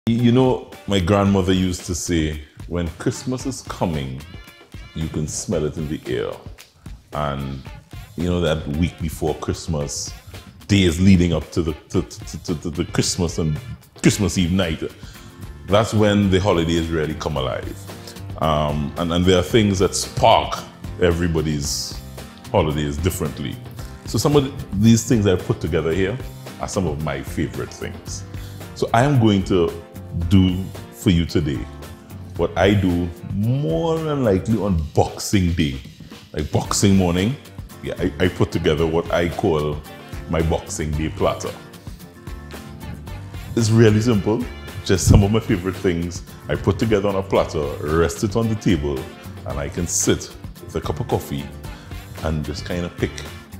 You know, my grandmother used to say, when Christmas is coming, you can smell it in the air. And you know that week before Christmas, days leading up to the Christmas and Christmas Eve night, that's when the holidays really come alive. And there are things that spark everybody's holidays differently. So some of these things I've put together here are some of my favorite things. So I am going to do for you today what I do more than likely on Boxing Day. Like Boxing morning, yeah, I put together what I call my Boxing Day platter. It's really simple, just some of my favorite things I put together on a platter, rest it on the table, and I can sit with a cup of coffee and just kind of pick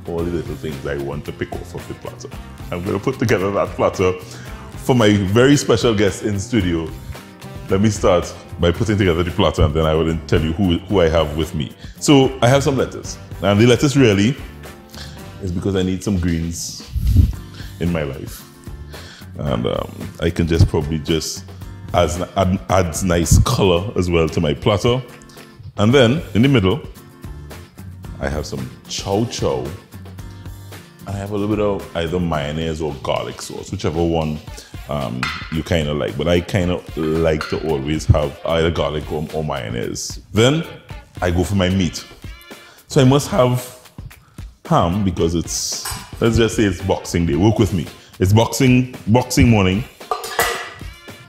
all the little things I want to pick off of the platter. I'm going to put together that platter for my very special guest in studio. Let me start by putting together the platter, and then I will tell you who I have with me. So I have some lettuce. And the lettuce really is because I need some greens in my life. And I can just probably just adds nice color as well to my platter. And then in the middle, I have some chow chow. And I have a little bit of either mayonnaise or garlic sauce, whichever one you kind of like. But I kind of like to always have either garlic or mayonnaise. Then I go for my meat. So I must have ham because it's, let's just say it's Boxing Day. Work with me. It's boxing morning.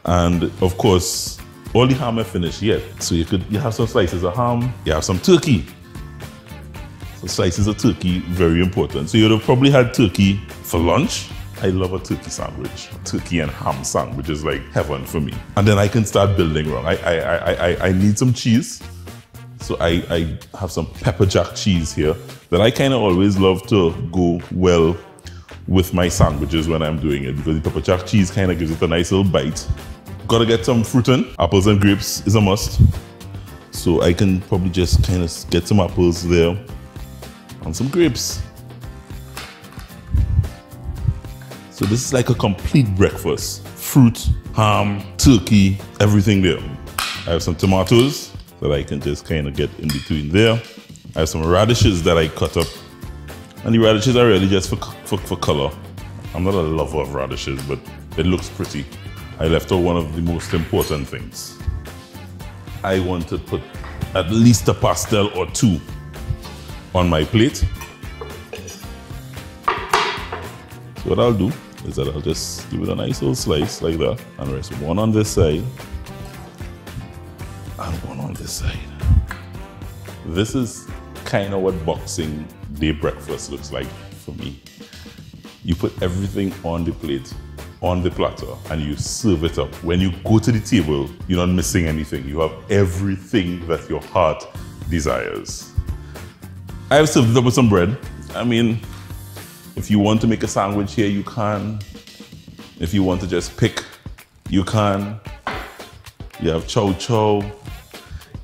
And of course, all the ham I finished yet. So you have some slices of ham, you have some turkey. So slices of turkey, very important. So you'd have probably had turkey for lunch. I love a turkey sandwich. Turkey and ham sandwich is like heaven for me. And then I can start building wrong. I need some cheese. So I have some pepper jack cheese here that I kind of always love to go well with my sandwiches when I'm doing it, because the pepper jack cheese kind of gives it a nice little bite. Gotta get some fruit in. Apples and grapes is a must. So I can probably just kind of get some apples there and some grapes. So this is like a complete breakfast. Fruit, ham, turkey, everything there. I have some tomatoes that I can just kind of get in between there. I have some radishes that I cut up. And the radishes are really just for color. I'm not a lover of radishes, but it looks pretty. I left out one of the most important things. I want to put at least a pastel or two on my plate. So what I'll do is that I'll just give it a nice little slice like that, and rest one on this side and one on this side. This is kind of what Boxing Day breakfast looks like for me. You put everything on the plate, on the platter, and you serve it up. When you go to the table, you're not missing anything. You have everything that your heart desires. I have served it up with some bread. I mean, if you want to make a sandwich here, you can. If you want to just pick, you can. You have chow chow.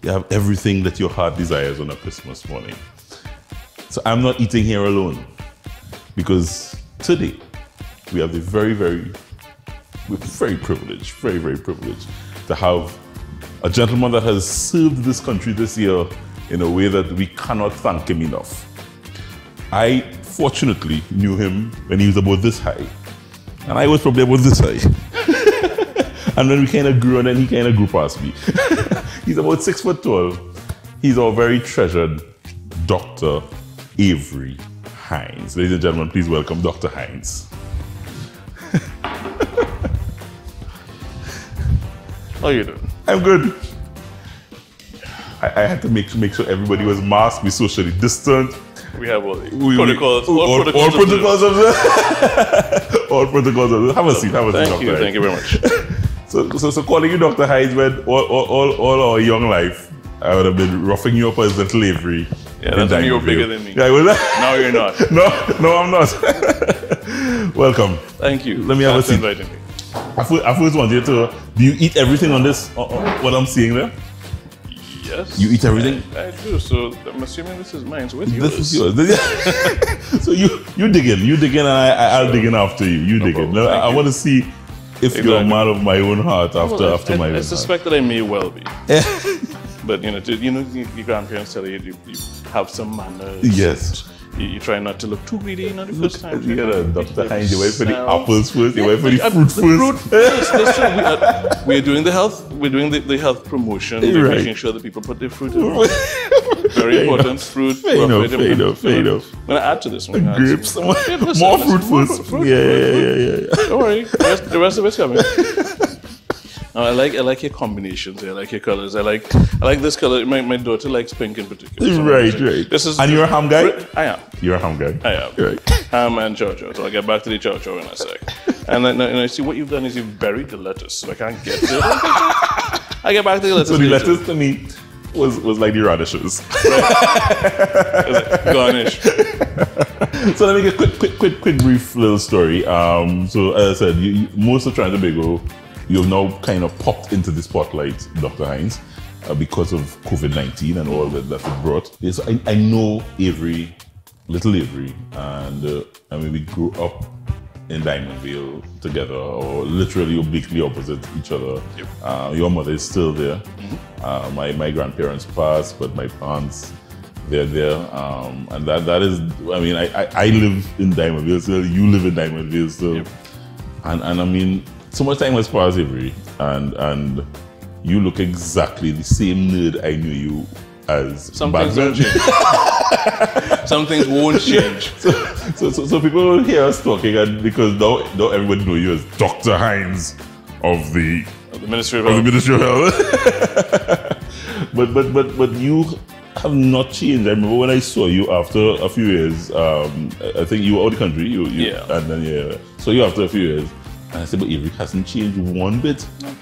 You have everything that your heart desires on a Christmas morning. So I'm not eating here alone, because today we have the we're very privileged to have a gentleman that has served this country this year in a way that we cannot thank him enough. I fortunately knew him when he was about this high, and I was probably about this high. And then we kind of grew, and then he kind of grew past me. He's about 6 foot tall. He's our very treasured Dr. Avery Hinds. Ladies and gentlemen, please welcome Dr. Hinds. How are you doing? I'm good. I had to make sure everybody was masked, be socially distant. We have all the protocols. All protocols observed. All protocols observed. Have a seat, Thank you very much. So calling you Dr. Hinds when all our young life, I would have been roughing you up as little Avery. Yeah, that's when you were bigger than me. Yeah, Now you're not. No, I'm not. Welcome. Thank you. Let me have a seat. Inviting me. I first want you to, do you eat everything on this, what I'm seeing there? Yes. You eat everything? I do, so I'm assuming this is mine, so where's yours? This is yours. So you dig in, and I'll dig in after you. You dig in. I want to see if you're a man of my own heart after my own I heart. suspect that I may well be. But your grandparents tell you have some manners. Yes. You try not to look too greedy, not the first time. You gotta Dr. Hinds, you wait for the apples first, you wait for the fruit first. Fruit first. That's true. We're doing the health promotion. We're making sure that people put their fruit in. Very important. Fruit. Fair enough. I'm going to add to this one. Grapes. More fruit first. Yeah. Don't worry. The rest of it's coming. No, I like your combinations. I like your colors. I like this color. My daughter likes pink in particular. So right. And you're a ham guy? I am. You're a ham guy? I am. Right. Ham and chow-chow. So I'll get back to the chow-chow in a sec. And then I see what you've done is you've buried the lettuce. So I can't get to it. I get back to the lettuce. So the lettuce to me was like the radishes. Right. Garnish. So let me get a quick brief little story. So as I said, most of Trinidad and Tobago, you've now kind of popped into the spotlight, Dr. Hinds, because of COVID-19 and all that it brought. Yes, I know Avery, little Avery, and I mean we grew up in Diamondville together, or literally obliquely opposite each other. Yep. Your mother is still there. Mm-hmm. My grandparents passed, but my aunts, they're there, and that is. I mean, I live in Diamondville still. You live in Diamondville still, yep. and I mean. So much time has passed, Avery, and you look exactly the same nerd I knew you as. Some things don't change. Some things won't change. So people will hear us talking, and because now everybody know you as Dr. Hinds of the Ministry of Health. but you have not changed. I remember when I saw you after a few years. I think you were out of the country. Yeah. And then saw you after a few years. And I said, but Avery hasn't changed one bit. No.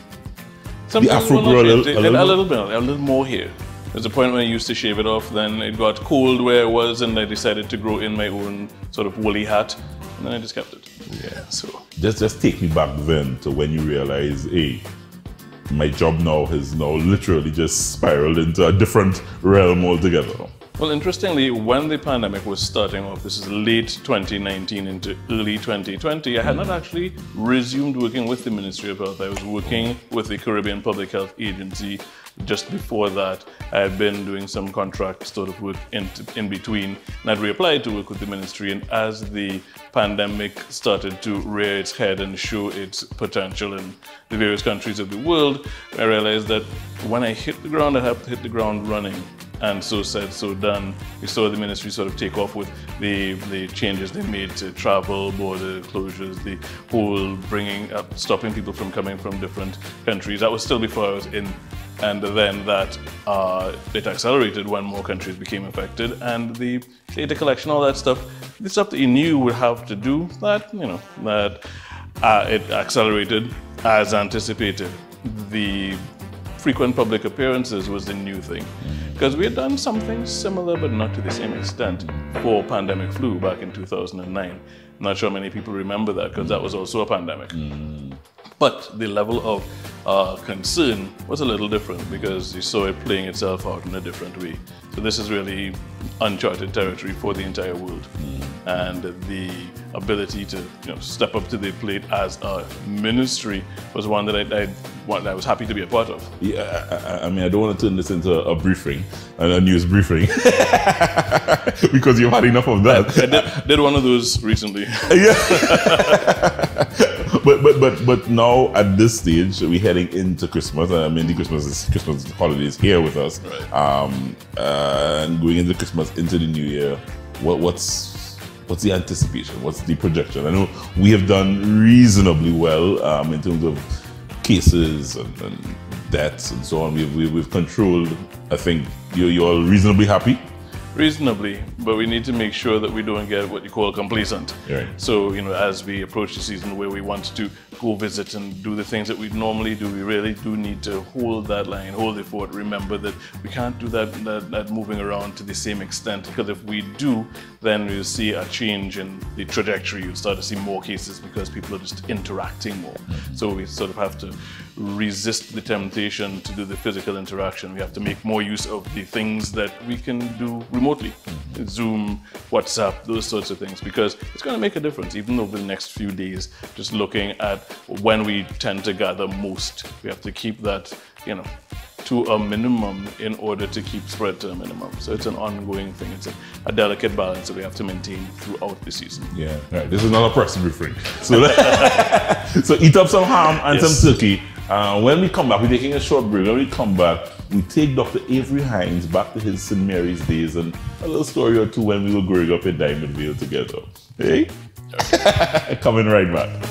The Afro grew a little more here. There's a point when I used to shave it off, then it got cold where it was, and I decided to grow in my own sort of woolly hat, and then I just kept it. Yeah. So just take me back then to when you realize, hey, my job now has literally just spiraled into a different realm altogether. Well, interestingly, when the pandemic was starting off, this is late 2019 into early 2020, I had not actually resumed working with the Ministry of Health. I was working with the Caribbean Public Health Agency. Just before that, I had been doing some contract sort of work in between, and I'd reapplied to work with the ministry. And as the pandemic started to rear its head and show its potential in the various countries of the world, I realized that when I hit the ground, I have to hit the ground running. And so said, so done. We saw the ministry sort of take off with the changes they made to travel, border closures, the whole stopping people from coming from different countries. That was still before I was in. And then that it accelerated when more countries became affected, and the data collection, all that stuff, the stuff that you knew would have to do, that it accelerated as anticipated. The frequent public appearances was the new thing, because we had done something similar, but not to the same extent, for pandemic flu back in 2009. I'm not sure many people remember that, because that was also a pandemic. But the level of concern was a little different, because you saw it playing itself out in a different way. So this is really uncharted territory for the entire world. And the ability to step up to the plate as a ministry was one that I was happy to be a part of. Yeah, I mean, I don't want to turn this into a briefing, a news briefing, because you've had enough of that. I did one of those recently. Yeah. But now at this stage, we're heading into Christmas. I mean, the Christmas holidays here with us, right. And going into Christmas, into the New Year. What's the anticipation? What's the projection? I know we have done reasonably well in terms of cases and deaths and so on. We've controlled. I think you're all reasonably happy. Reasonably, but we need to make sure that we don't get what you call complacent. Right. So, as we approach the season where we want to go visit and do the things that we normally do, we really do need to hold that line, hold the fort. Remember that we can't do that moving around to the same extent, because if we do, then we'll see a change in the trajectory. You'll start to see more cases because people are just interacting more. So we sort of have to resist the temptation to do the physical interaction. We have to make more use of the things that we can do remotely. Zoom, WhatsApp, those sorts of things, because it's going to make a difference even over the next few days. Just looking at when we tend to gather most, we have to keep that, to a minimum in order to keep spread to a minimum. So it's an ongoing thing. It's a delicate balance that we have to maintain throughout the season. Yeah, right. This is not a press briefing. So, so eat up some ham and some turkey. When we come back, we're taking a short break. When we come back, we take Dr. Avery Hinds back to his St. Mary's days and a little story or two when we were growing up in Diamond Vale together. Hey? Coming right back.